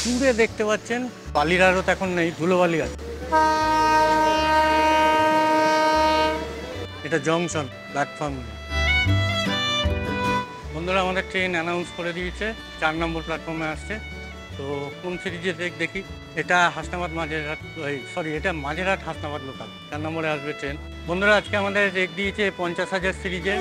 দূরে দেখতে পাচ্ছেন বালির আড়ত এখন নেই, ধুলোবালি আছে। এটা জংশন প্ল্যাটফর্ম। বন্ধুরা আমাদের ট্রেন অ্যানাউন্স করে দিয়েছে, 4 নম্বর প্ল্যাটফর্মে আসছে। তো কোন সিরিজে দেখি। এটা হাসনাবাদ মাঝেরহাট, সরি এটা মাঝেরহাট হাসনাবাদ লোকাল, 4 নম্বরে আসবে ট্রেন। বন্ধুরা আজকে আমাদের রেক দিয়েছে 50,000 সিরিজের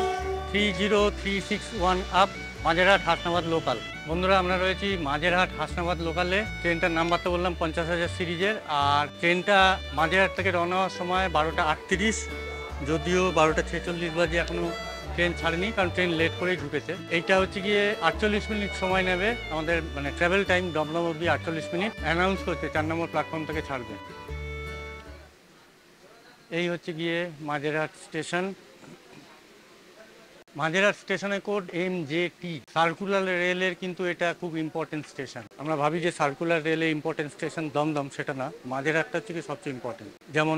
30361 আপ মাঝেরহাট হাসনাবাদ লোকাল। বন্ধুরা আমরা রয়েছি মাঝেরহাট হাসনাবাদ লোকালে। ট্রেনটার নাম্বার তো বললাম 50,000 সিরিজের। আর ট্রেনটা মাঝেরহাট থেকে রওনা হওয়ার সময় 12টা 38, যদিও 12টা 46 বাজে এখনো ট্রেন ছাড়েনি, কারণ ট্রেন লেট করেই ঢুকেছে। এইটা হচ্ছে গিয়ে 48 মিনিট সময় নেবে আমাদের, মানে ট্রাভেল টাইম দমদম অবধি 48 মিনিট। অ্যানাউন্স করছে 4 নম্বর প্ল্যাটফর্ম থেকে ছাড়বে। এই হচ্ছে গিয়ে মাঝেরহাট স্টেশন। মাঝেরহাট স্টেশনের কোড MJT। সার্কুলার রেলের কিন্তু এটা খুব ইম্পর্টেন্ট স্টেশন। আমরা ভাবি যে সার্কুলার রেলে ইম্পর্টেন্ট স্টেশন দমদম, সেটা না, মাঝেরহাটটা হচ্ছে কি সবচেয়ে ইম্পর্টেন্ট। যেমন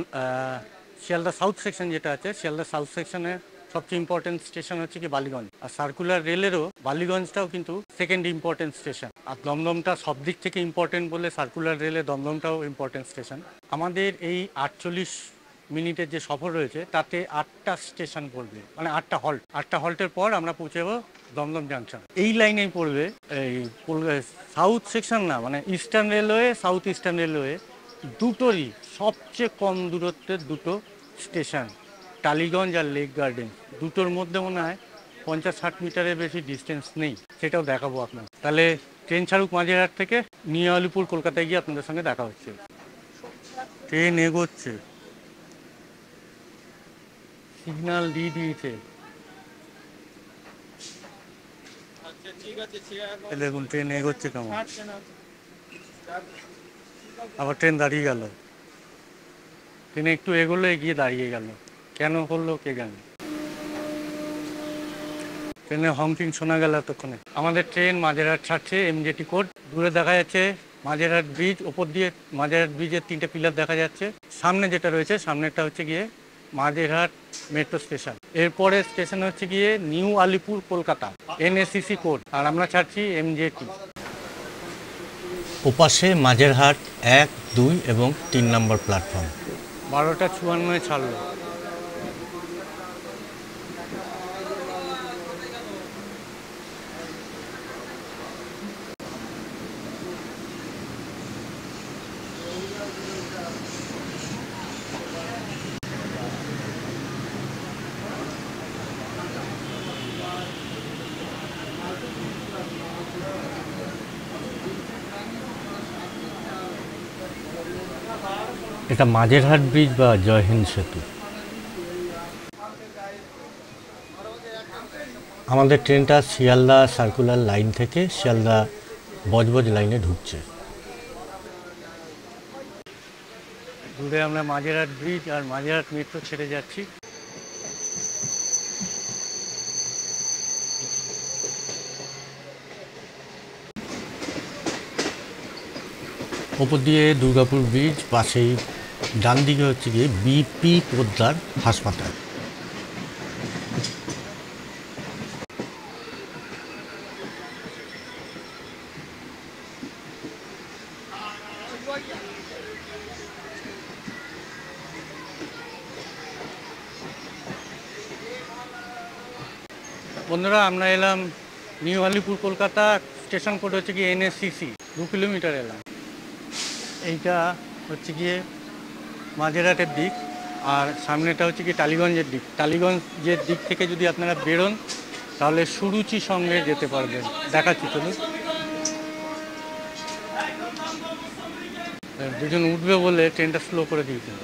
শিয়ালদা সাউথ সেকশন যেটা আছে, শিয়ালদা সাউথ সেকশনে সবচেয়ে ইম্পর্টেন্ট স্টেশন হচ্ছে কি বালিগঞ্জ। আর সার্কুলার রেলেরও বালিগঞ্জটাও কিন্তু সেকেন্ড ইম্পর্টেন্ট স্টেশন। আর দমদমটা সব দিক থেকে ইম্পর্টেন্ট বলে সার্কুলার রেলে দমদমটাও ইম্পর্টেন্ট স্টেশন। আমাদের এই 48 মিনিটের যে সফর রয়েছে তাতে 8টা স্টেশন পড়বে, মানে 8টা হল্ট। 8টা হল্টের পর আমরা পৌঁছাবো দমদম জাংশন। এই লাইনেই পড়বে এই সাউথ সেকশন না, মানে eastern railway, south eastern railway দুটোরই সবচেয়ে কম দূরত্বের দুটো স্টেশন, টালিগঞ্জ আর লেক গার্ডেন। দুটোর মধ্যে মনে হয় 50-60 মিটারের বেশি ডিস্টেন্স নেই, সেটাও দেখাবো আপনার। তাহলে ট্রেন ছাড়ুক মাঝেরহাট থেকে, নিউ আলিপুর কলকাতায় গিয়ে আপনাদের সঙ্গে দেখা হচ্ছে। ট্রেন এগোচ্ছে, সিগন্যাল দিয়ে দিয়েছে। দেখুন ট্রেন এগোচ্ছে কেমন, আবার ট্রেন দাঁড়িয়ে গেল। ট্রেনে একটু এগোলো, এগিয়ে দাঁড়িয়ে গেল, কেন করলো কে জানে। ট্রেনে হংকিং শোনা গেল এতক্ষণে। আমাদের ট্রেন মাঝেরহাট ছাড়ছে, MJT কোড। দূরে দেখা যাচ্ছে মাঝেরহাট ব্রিজ, ওপর দিয়ে মাঝেরহাট ব্রিজের 3টে পিলার দেখা যাচ্ছে। সামনে যেটা রয়েছে, সামনেটা হচ্ছে গিয়ে মাঝেরহাট মেট্রো স্টেশন। এরপরে স্টেশন হচ্ছে গিয়ে New Alipore Kolkata, NACC code. আর আমরা ছাড়ছি MJT। ওপাশে মাঝেরহাট 1, 2 এবং 3 নম্বর প্ল্যাটফর্ম। 12টা 54 ছাড়লো। এটা মাঝেরহাট ব্রিজ বা জয়হিন্দ সেতু। আমাদের ট্রেনটা শিয়ালদা সার্কুলার লাইন থেকে শিয়ালদা বজবজ লাইনে ঢুকছে। দূরে আমরা মাঝেরহাট ব্রিজ আর মাঝেরহাট মেট্রো ছেড়ে যাচ্ছি। ওপর দিয়ে দুর্গাপুর ব্রিজ, পাশেই ডান দিকে হচ্ছে গিয়ে BP পোদ্দার হাসপাতাল। বন্ধুরা আমরা এলাম new Alipore Kolkata, station code হচ্ছে গিয়ে NACC। 2 কিলোমিটার এলাম। এইটা হচ্ছে গিয়ে মাঝেরহাটের দিক, আর সামনেটা হচ্ছে গিয়ে টালিগঞ্জের দিক। টালিগঞ্জের দিক থেকে যদি আপনারা বেরোন তাহলে সুরুচি সঙ্গে যেতে পারবেন। দেখাচ্ছি চলুন। দুজন উঠবে বলে ট্রেনটা স্লো করে দিয়েছিল।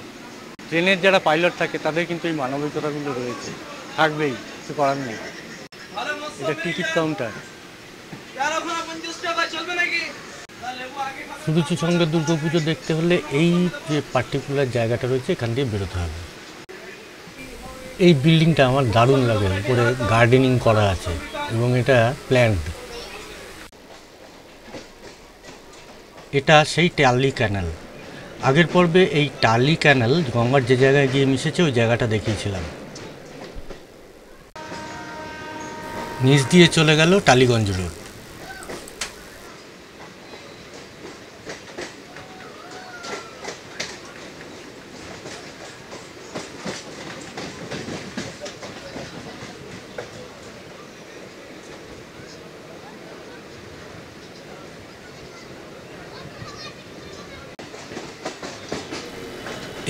ট্রেনের যারা পাইলট থাকে তাদের কিন্তু এই মানবিকতাগুলো রয়েছে, থাকবেই, কিছু করার নেই। এটা টিকিট কাউন্টার। সুরুচি সঙ্গে দুর্গাপুজো দেখতে হলে এই যে পার্টিকুলার জায়গাটা রয়েছে এখান দিয়ে বেরোতে হবে। এই বিল্ডিংটা আমার দারুণ লাগে, উপরে গার্ডেনিং করা আছে এবং এটা প্ল্যান্ড। এটা সেই টালি ক্যানাল। আগের পর্বে এই টালি ক্যানাল গঙ্গার যে জায়গায় গিয়ে মিশেছে ওই জায়গাটা দেখিয়েছিলাম। নিচ দিয়ে চলে গেল টালিগঞ্জ রোড।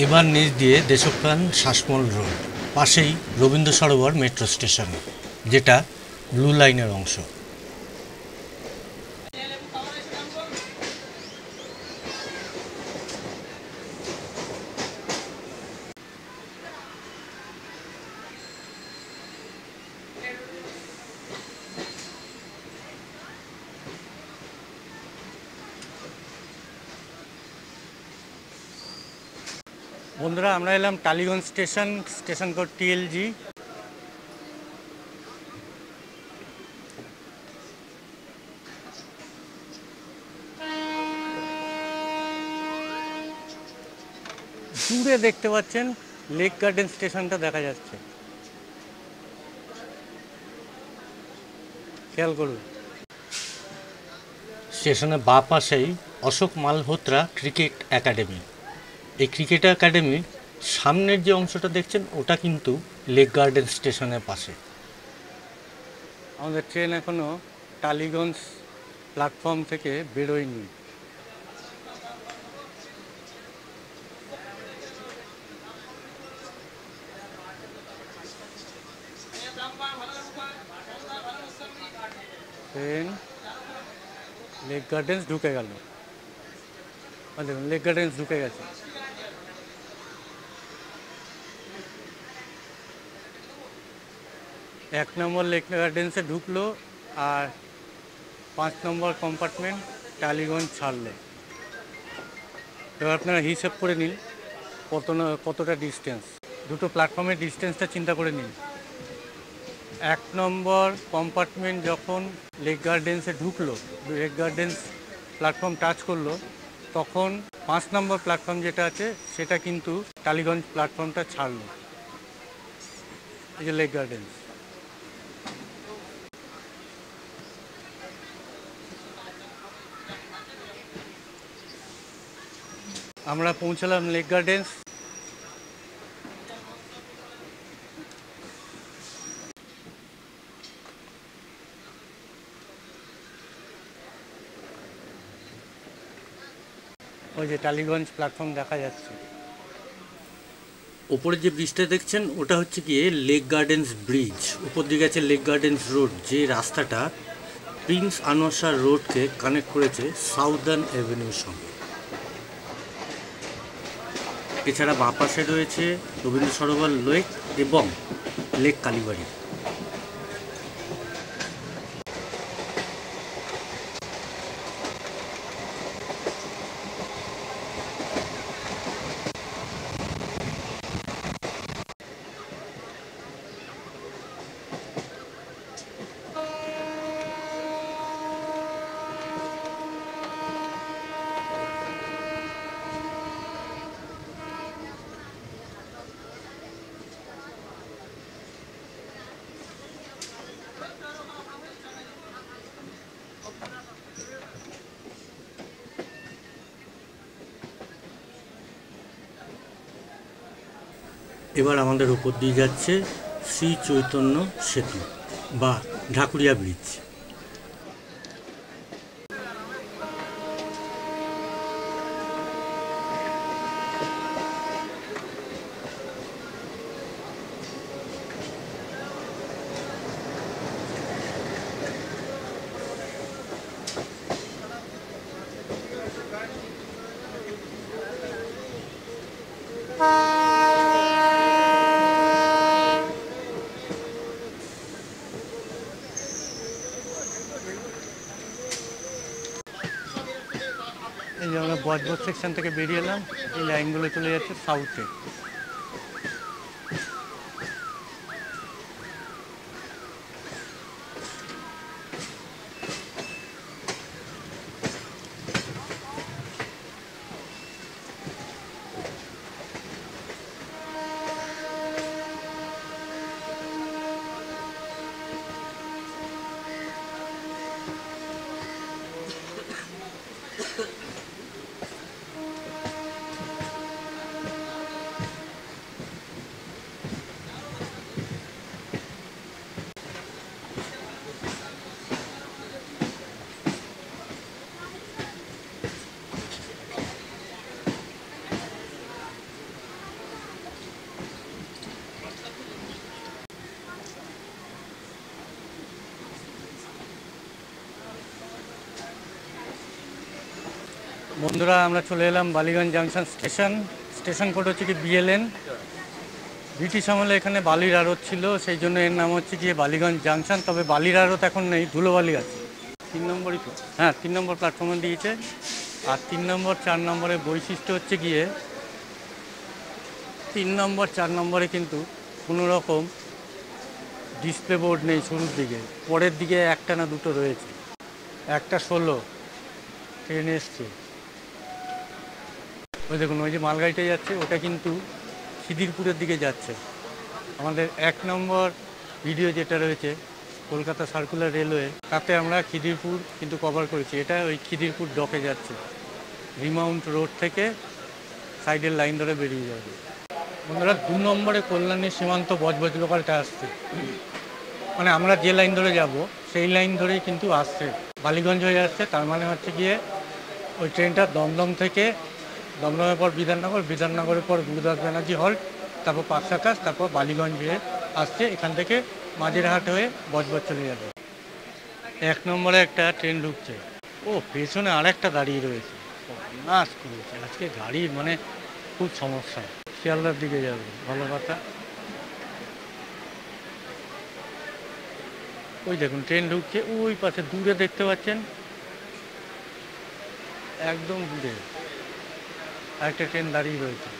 এবার নিচ দিয়ে দেশপ্রাণ শ্বাসমূল রোড, পাশেই রবীন্দ্র সরোবর মেট্রো স্টেশন, যেটা ব্লু লাইনের অংশ। বন্ধুরা, আমরা এলাম Tollygunge station, station code TLG। দূরে দেখতে পাচ্ছেন লেক গার্ডেন স্টেশনটা দেখা যাচ্ছে, খেয়াল করুন। স্টেশনের বাঁ পাশেই অশোক মালহোত্রা ক্রিকেট একাডেমি। এই ক্রিকেট একাডেমি সামনের যে অংশটা দেখছেন ওটা কিন্তু লেক গার্ডেন স্টেশনের পাশে। আমাদের ট্রেন এখনো টালিগঞ্জ প্ল্যাটফর্ম থেকে বেরোয়নি। ট্রেন লেক গার্ডেন্স ঢুকে গেল, দেখুন লেক গার্ডেন্স ঢুকে গেছে। এক নম্বর লেক গার্ডেন্সে ঢুকলো আর 5 নম্বর কম্পার্টমেন্ট টালিগঞ্জ ছাড়লে। এবার আপনারা হিসেব করে নিন কতটা ডিস্টেন্স, দুটো প্ল্যাটফর্মের ডিস্টেন্সটা চিন্তা করে নিন। 1 নম্বর কম্পার্টমেন্ট যখন লেক গার্ডেন্সে ঢুকলো, লেক গার্ডেন্স প্ল্যাটফর্ম টাচ করলো, তখন 5 নম্বর প্ল্যাটফর্ম যেটা আছে সেটা কিন্তু টালিগঞ্জ প্ল্যাটফর্মটা ছাড়লো। এই যে লেক গার্ডেন্স। আমরা পৌঁছালাম লেক গার্ডেন্স। ওই যে টালিগঞ্জ প্ল্যাটফর্ম দেখা যাচ্ছে। ওপরে যে ব্রিজটা দেখছেন ওটা হচ্ছে গিয়ে লেক গার্ডেন্স ব্রিজ। উপর দিকে আছে লেক গার্ডেন্স রোড, যে রাস্তাটা প্রিন্স আনোয়ার শাহ রোডকে কানেক্ট করেছে সাউদার্ন অ্যাভিনিউর সঙ্গে। এছাড়া বাঁ পাশে রয়েছে রবীন্দ্র সরোবর লেক এবং লেক কালীবাড়ি। এবার আমাদের উপর দিয়ে যাচ্ছে শ্রী চৈতন্য সেতু বা ঢাকুরিয়া ব্রিজ। এই যে আমরা বজবজ সেকশন থেকে বেরিয়ে এলাম, এই লাইনগুলো চলে যাচ্ছে সাউথে। বন্ধুরা আমরা চলে এলাম বালিগঞ্জ জাংশন স্টেশন কোড হচ্ছে কি BLN। ব্রিটিশ আমলে এখানে বালির আড়ত ছিল, সেই জন্য এর নাম হচ্ছে গিয়ে বালিগঞ্জ জাংশন। তবে বালির আড়ত এখন নেই, ধুলোবালি আছে। 3 নম্বরই তো, হ্যাঁ 3 নম্বর প্ল্যাটফর্মে দিয়েছে। আর 3 নম্বর 4 নম্বরের বৈশিষ্ট্য হচ্ছে গিয়ে 3 নম্বর 4 নম্বরে কিন্তু কোনো রকম ডিসপ্লে বোর্ড নেই শুরুর দিকে, পরের দিকে একটা না দুটো রয়েছে। একটা 16 ট্রেন এসছে, ওই দেখুন ওই যে মালগাড়িটা যাচ্ছে ওটা কিন্তু খিদিরপুরের দিকে যাচ্ছে। আমাদের 1 নম্বর ভিডিও যেটা রয়েছে কলকাতা সার্কুলার রেলওয়ে, তাতে আমরা খিদিরপুর কিন্তু কভার করেছি। এটা ওই খিদিরপুর ডকে যাচ্ছে, রিমাউন্ট রোড থেকে সাইডের লাইন ধরে বেরিয়ে যাবে। বন্ধুরা 2 নম্বরে কল্যাণী সীমান্ত বজবজ লোকালটা আসছে, মানে আমরা যে লাইন ধরে যাব সেই লাইন ধরেই কিন্তু আসছে, বালিগঞ্জ হয়ে আসছে। তার মানে হচ্ছে গিয়ে ওই ট্রেনটা দমদম থেকে, দমদমের পর বিধাননগর, বিধাননগরের পর গুরুদাস ব্যানার্জি হল্ট, তারপর পাকসাকাশ, তারপর বালিগঞ্জ হয়ে আসছে। এখান থেকে মাঝেরহাট হয়ে বজবজ চলে যাবে। 1 নম্বরে একটা ট্রেন ঢুকছে, ও পেছনে আরেকটা দাঁড়িয়ে রয়েছে। নাশ করেছে আজকে গাড়ির, মানে খুব সমস্যা। শিয়ালদার দিকে যাবে, ভালো কথা। ওই দেখুন ট্রেন ঢুকছে, ওই পাশে দূরে দেখতে পাচ্ছেন, একদম দূরে আরেকটা ট্রেন দাঁড়িয়ে রয়েছে।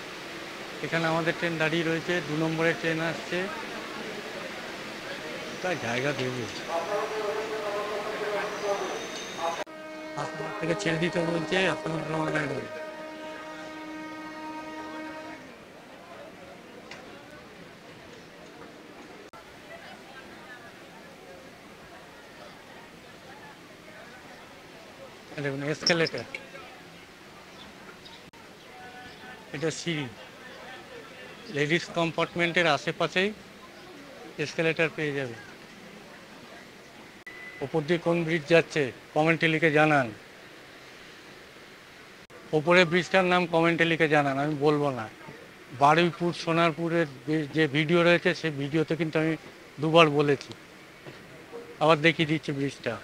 এখানে আমাদের ট্রেন দাঁড়িয়ে রয়েছে, 2 নম্বরের ট্রেন আসছে। তাই জায়গা দেবে, আপনার থেকে ছেড়ে দিতে বলছে, আপনার দেখুন এসকেলেটার, এটা সিঁড়ি। লেডিস কম্পার্টমেন্টের আশেপাশেই এসকেলেটার পেয়ে যাবে। ওপর দিয়ে কোন ব্রিজ যাচ্ছে কমেন্টে লিখে জানান, ওপরে ব্রিজটার নাম কমেন্টে লিখে জানান, আমি বলবো না। বারুইপুর সোনারপুরের যে ভিডিও রয়েছে সেই ভিডিওতে কিন্তু আমি 2 বার বলেছি, আবার দেখিয়ে দিচ্ছি ব্রিজটা।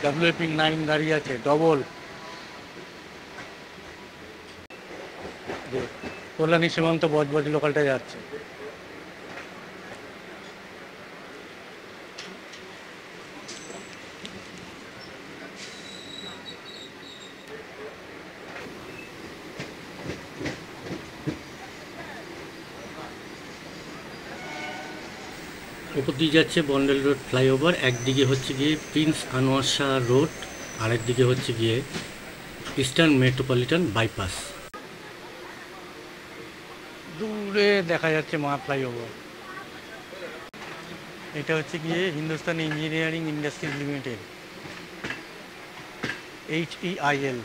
WP9 দাঁড়িয়ে আছে, ডবল। কল্যাণী সীমান্ত বজবজ লোকালটা যাচ্ছে। উপর দিয়ে যাচ্ছে বন্ডেল রোড ফ্লাইওভার, একদিকে হচ্ছে গিয়ে প্রিন্স আনোয়ার শাহ রোড, আরেকদিকে হচ্ছে গিয়ে ইস্টার্ন মেট্রোপলিটন বাইপাস। দূরে দেখা যাচ্ছে মা ফ্লাইওভার। এটা হচ্ছে গিয়ে Hindustan engineering industries limited, HEIL।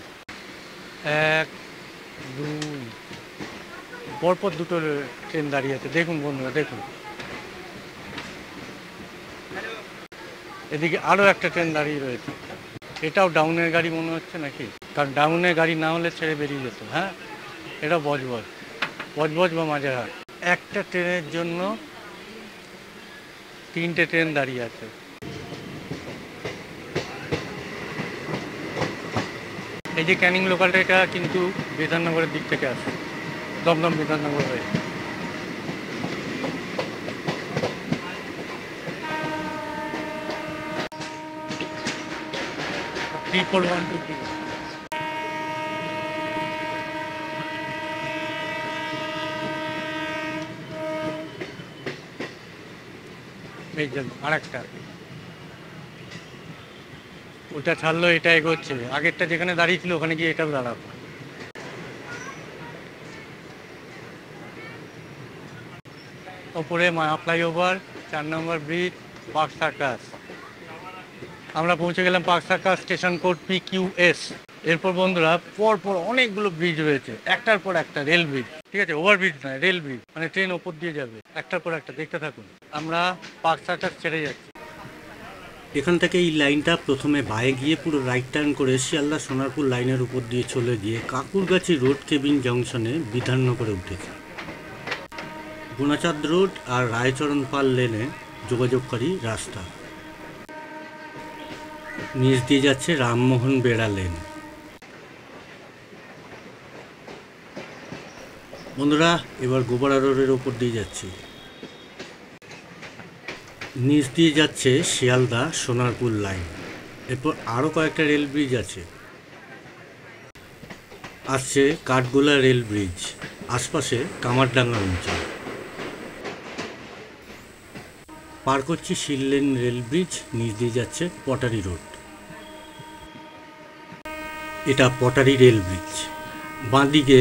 1 2 পরপর দুটো ট্রেন দাঁড়িয়ে আছে, দেখুন বন্ধুরা দেখুন। এদিকে আরও একটা ট্রেন দাঁড়িয়ে রয়েছে, এটাও ডাউনের গাড়ি মনে হচ্ছে নাকি, কারণ ডাউনের গাড়ি না হলে ছেড়ে বেরিয়ে যেত। হ্যাঁ এটা বজবজ বা মাঝেরহাট। একটা ট্রেনের জন্য 3টে ট্রেন দাঁড়িয়ে আছে। এই যে ক্যানিং লোকালটা, এটা কিন্তু বিধাননগরের দিক থেকে আসে, দমদম বিধাননগর হয়ে। এই জন্য আরেকটা, ওটা ছাড়লো, এটা এগোচ্ছে। আগেরটা যেখানে দাঁড়িয়ে ছিল ওখানে গিয়ে এটাও দাঁড়াবো। ওপরে মায়া ফ্লাইওভার, 4 নম্বর ব্রিজ, পার্ক সার্কাস। আমরা পৌঁছে গেলাম park circus, station code PQS। এরপর বন্ধুরা পরপর অনেকগুলো ব্রিজ রয়েছে, একটার পর একটা রেল ব্রিজ, ঠিক আছে, ওভারব্রিজ নয়, রেল ব্রিজ, মানে ট্রেন ওপর দিয়ে যাবে একটার পর একটা। দেখতে থাকুন, আমরা পার্ক সার্কাস ছেড়ে যাচ্ছি। এখান থেকে এই লাইনটা প্রথমে বায়ে গিয়ে পুরো রাইট টার্ন করে শিয়ালদা সোনারপুর লাইনের উপর দিয়ে চলে গিয়ে কাকুরগাছি রোড কেবিন জংশনে বিধাননগরে উঠেছে। গুণাচাঁদ রোড আর রায়চরণ পাল লেনে যোগাযোগকারী রাস্তা। নিচ দিয়ে যাচ্ছে রামমোহন বেড়া লেন। বন্ধুরা এবার গোবরা রোডের ওপর দিয়ে যাচ্ছি। নিচ দিয়ে যাচ্ছে শিয়ালদা সোনারপুর লাইন। এরপর আরও কয়েকটা রেল ব্রিজ আছে। আসছে কাঠগোলা রেল ব্রিজ, আশপাশে কামারডাঙ্গা অঞ্চল। পার করছি শিললেন রেল ব্রিজ, নিচ দিয়ে যাচ্ছে পটারি রোড। এটা পটারি রেল ব্রিজ। বাঁ দিকে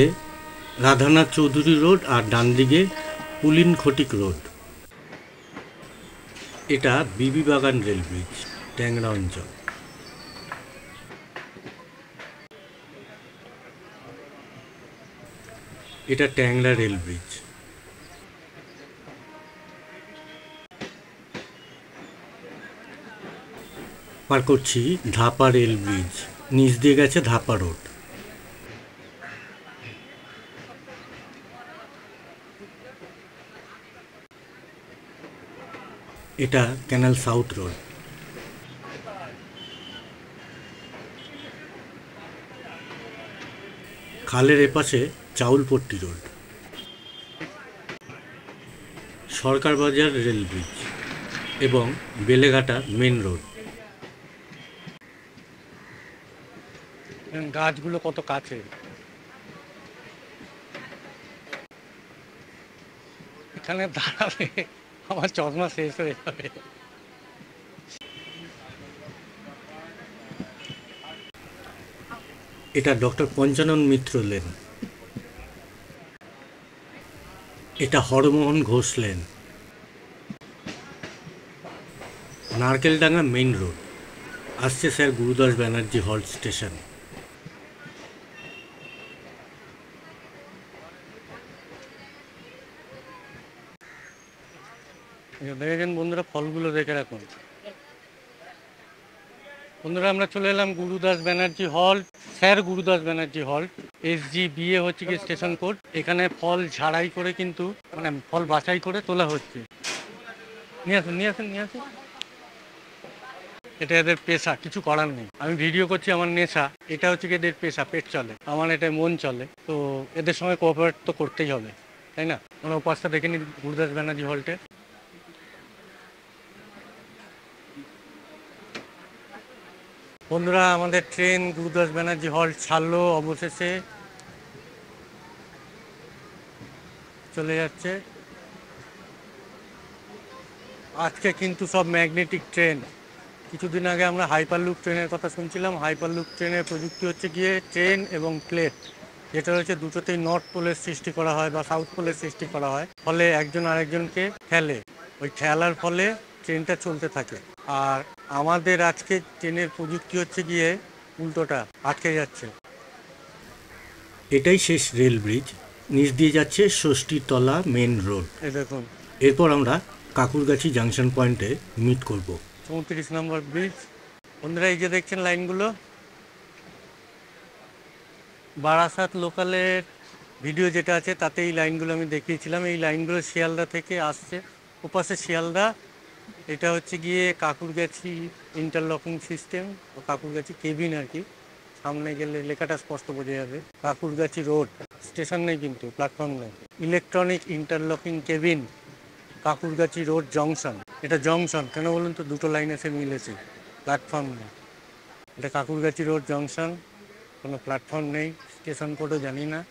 রাধানাথ চৌধুরী রোড আর ডান দিকে পুলিন খটিক রোড। এটা বিবি বাগান রেল ব্রিজ, ট্যাংরা অঞ্চল। এটা ট্যাংরা রেল ব্রিজ। পার করছি ধাপা রেল ব্রিজ, নিচ দিয়ে গেছে ধাপা রোড। এটা ক্যানাল সাউথ রোড। খালের এপাশে চাউলপট্টি রোড। সরকার বাজার রেল ব্রিজ এবং বেলেঘাটা মেন রোড। গাছগুলো কত কাছে, এখানে দাঁড়ালে আমার চশমা শেষ হয়ে যাবে। এটা ডক্টর পঞ্চানন মিত্র লেন। এটা Haramohan Ghosh Lane. Narkeldanga Main Road. আসছে sir Gurudas Banerjee halt station. দেখেছেন বন্ধুরা, ফলগুলো দেখে রাখুন। বন্ধুরা আমরা চলে এলাম Gurudas Banerjee halt, sir Gurudas Banerjee halt. SGBA হচ্ছে কি স্টেশন কোড। এখানে ফল ঝাড়াই করে কিন্তু মানে ফল বাছাই করে তোলা হচ্ছে। নিয়ে আসুন নিয়ে আসুন নিয়ে আসুন। এটা এদের পেশা, কিছু করার নেই। আমি ভিডিও করছি, আমার নেশা। এটা হচ্ছে কি এদের পেশা, পেট চলে, আমার এটা মন চলে। তো এদের সঙ্গে কোঅপারেট তো করতেই হবে, তাই না? আমরা উপাসটা দেখে নিই গুরুদাস ব্যানার্জি হল্টে। বন্ধুরা আমাদের ট্রেন গুরুদাস ব্যানার্জি হল্ট ছাড়লো, অবশেষে চলে যাচ্ছে। আজকে কিন্তু সব ম্যাগনেটিক ট্রেন। কিছুদিন আগে আমরা হাইপারলুপ ট্রেনের কথা শুনছিলাম। হাইপারলুপ ট্রেনের প্রযুক্তি হচ্ছে গিয়ে ট্রেন এবং প্লেট, যেটা হচ্ছে দুটোতেই নর্থ পোলের সৃষ্টি করা হয় বা সাউথ পোলের সৃষ্টি করা হয়। ফলে একজন আরেকজনকে ঠেলে, ওই ঠেলার ফলে ট্রেনটা চলতে থাকে। আর আমাদের আজকে ট্রেনের প্রযুক্তি হচ্ছে গিয়ে উল্টোটা, আটকে যাচ্ছে। এটাই শেষ রেল ব্রিজ, নিচ দিয়ে যাচ্ছে ষষ্ঠীতলা মেন রোড। এই দেখুন, এরপর আমরা কাকুরগাছি জাংশন পয়েন্টে মিট করব। 34 নম্বর ব্রিজ। বন্ধুরা এই যে দেখছেন লাইনগুলো, বারাসাত লোকালের ভিডিও যেটা আছে তাতে এই লাইনগুলো আমি দেখিয়েছিলাম। এই লাইনগুলো শিয়ালদা থেকে আসছে, ওপাশে শিয়ালদা। এটা হচ্ছে গিয়ে Kakurgachi interlocking system, Kakurgachi cabin আর কি। সামনে গেলে লেখাটা স্পষ্ট বোঝা যাবে। কাকুরগাছি রোড, স্টেশন নেই কিন্তু, প্ল্যাটফর্ম নেই। Electronic interlocking cabin, Kakurgachi road junction. এটা জংশন কেন বলুন তো, দুটো লাইন এসে মিলেছে, প্ল্যাটফর্ম নেই। এটা কাকুরগাছি রোড জংশন, কোনো প্ল্যাটফর্ম নেই, স্টেশন কোডও জানি না।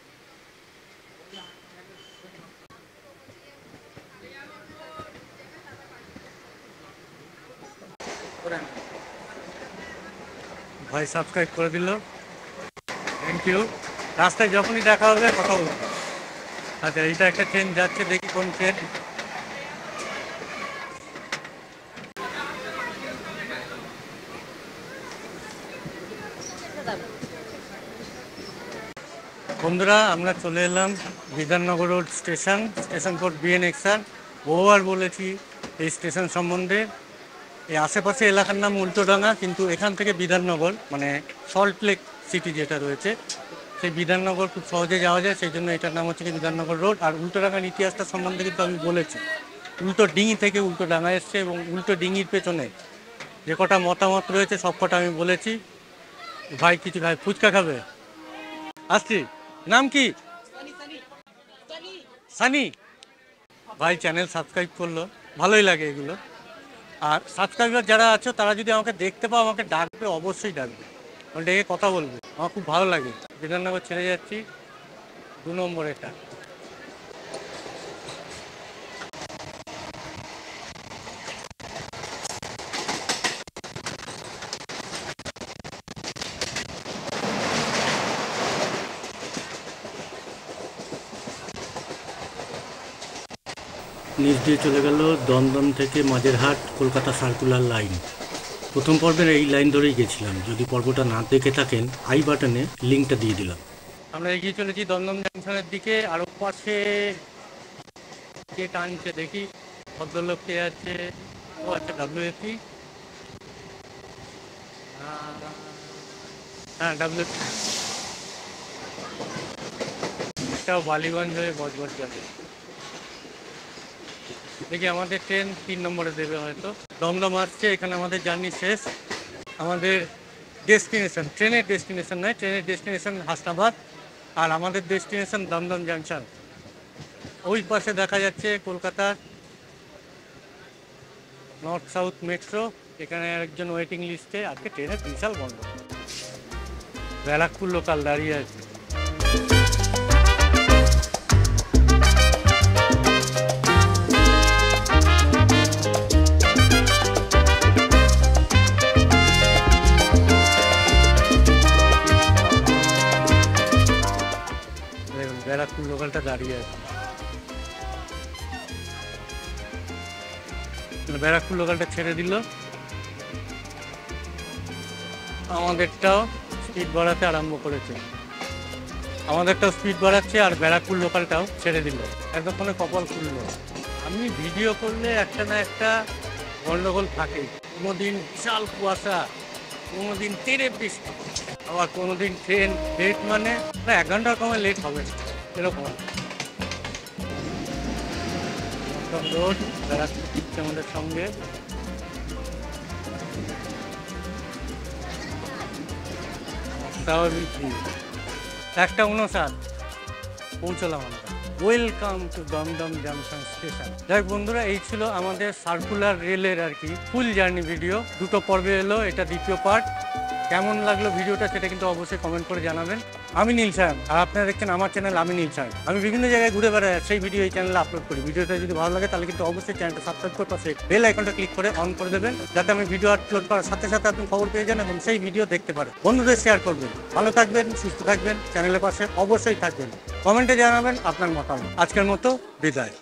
ভাই সাবস্ক্রাইব করে দিল, থ্যাংক ইউ। রাস্তায় যখনই দেখা হবে কথা বলবো। আচ্ছা এইটা একটা ট্রেন যাচ্ছে, দেখি কোন ট্রেন। বন্ধুরা আমরা চলে এলাম Bidhannagar road station, station code BNXR। বহুবার বলেছি এই স্টেশন সম্বন্ধে। এই আশেপাশে এলাকার নাম উল্টোডাঙ্গা, কিন্তু এখান থেকে বিধাননগর মানে সল্ট লেক সিটি যেটা রয়েছে, সেই বিধাননগর খুব সহজে যাওয়া যায়। সেই জন্য এটার নাম হচ্ছে কি বিধাননগর রোড। আর উল্টোডাঙ্গার ইতিহাসটা সম্বন্ধে কিন্তু আমি বলেছি, উল্টো ডিঙি থেকে উল্টোডাঙ্গা এসছে এবং উল্টো ডিঙির পেছনে যে কটা মতামত রয়েছে সব কটা আমি বলেছি। ভাই কিছু খায়, ফুচকা খাবে? আসছি। নাম কি? সানি। ভাই চ্যানেল সাবস্ক্রাইব করলো, ভালোই লাগে এগুলো। আর সাবস্ক্রাইবার যারা আছো তারা যদি আমাকে দেখতে পাও আমাকে ডাকবে, অবশ্যই ডাকবে, ডেকে কথা বলবে, আমার খুব ভালো লাগে। বিধাননগর ছেড়ে যাচ্ছি, 2 নম্বর এটা। নিচ দিয়ে চলে গেল দমদম থেকে মাঝেরহাট কলকাতা সার্কুলার লাইন। প্রথম পর্বের এই লাইন ধরেই গেছিলাম, যদি পর্বটা না দেখে থাকেন আই বাটনে লিঙ্কটা দিয়ে দিলাম। আমরা এগিয়ে চলেছি দমদম জাংশনের দিকে। আর পাশে কে টানছে দেখি, ভদ্রলোক কে আছে? ও আচ্ছা, WFP। হ্যাঁ, WFP। এটাও বালিগঞ্জ হয়ে বজবজ যাবে। দেখি আমাদের ট্রেন 3 নম্বরে দেবে হয়তো। দমদম আসছে, এখানে আমাদের জার্নি শেষ। আমাদের ডেস্টিনেশন, ট্রেনের ডেস্টিনেশন নয়, ট্রেনের ডেস্টিনেশন হাসনাবাদ, আর আমাদের ডেস্টিনেশন দমদম জাংশন। ওই পাশে দেখা যাচ্ছে কলকাতার নর্থ সাউথ মেট্রো। এখানে একজন ওয়েটিং লিস্টে। আজকে ট্রেনের বিশাল বন্ধ, ব্যারাকপুর লোকাল দাঁড়িয়ে আছে। ব্যারাকপুর লোকালটা দাঁড়িয়ে আছে, ব্যারাকপুর লোকালটা ছেড়ে দিল। আমাদেরটাও স্পিড বাড়াতে আরম্ভ করেছে, আমাদেরটাও স্পিড বাড়াচ্ছে, আর ব্যারাকপুর লোকালটাও ছেড়ে দিল। এতক্ষণে কপাল খুললো। আমি ভিডিও করলে একটা না একটা গন্ডগোল থাকে। কোনোদিন বিশাল কুয়াশা, কোনোদিন তেড়ে বৃষ্টি, আবার কোনোদিন ট্রেন লেট, মানে 1 ঘন্টার কমে লেট হবে না এরকম। রোড ব্যারাকপুর আমাদের সঙ্গে। স্বাভাবিক 1:59 পৌঁছলাম আমরা। Welcome to Dum Dum junction station. যাই বন্ধুরা, এই ছিল আমাদের সার্কুলার রেলের আর কি ফুল জার্নি ভিডিও। 2টো পর্বে এলো, এটা 2য় পার্ট। কেমন লাগলো ভিডিওটা সেটা কিন্তু অবশ্যই কমেন্ট করে জানাবেন। আমি নীল সাহেব, আর আপনারা দেখছেন আমার চ্যানেল আমি নীল সাহেব। আমি বিভিন্ন জায়গায় ঘুরে বেড়াই, সেই ভিডিও এই চ্যানেলে আপলোড করি। ভিডিওটা যদি ভালো লাগে তাহলে কিন্তু অবশ্যই চ্যানেলটা সাবস্ক্রাইব করে পাশে বেল আইকনটা ক্লিক করে অন করে দেবেন, যাতে আমি ভিডিও আপলোড করার সাথে সাথে আপনি খবর পেয়ে যান এবং সেই ভিডিও দেখতে পারেন। বন্ধুদের শেয়ার করবেন। ভালো থাকবেন, সুস্থ থাকবেন, চ্যানেলের পাশে অবশ্যই থাকবেন। কমেন্টে জানাবেন আপনার মতামত। আজকের মতো বিদায়।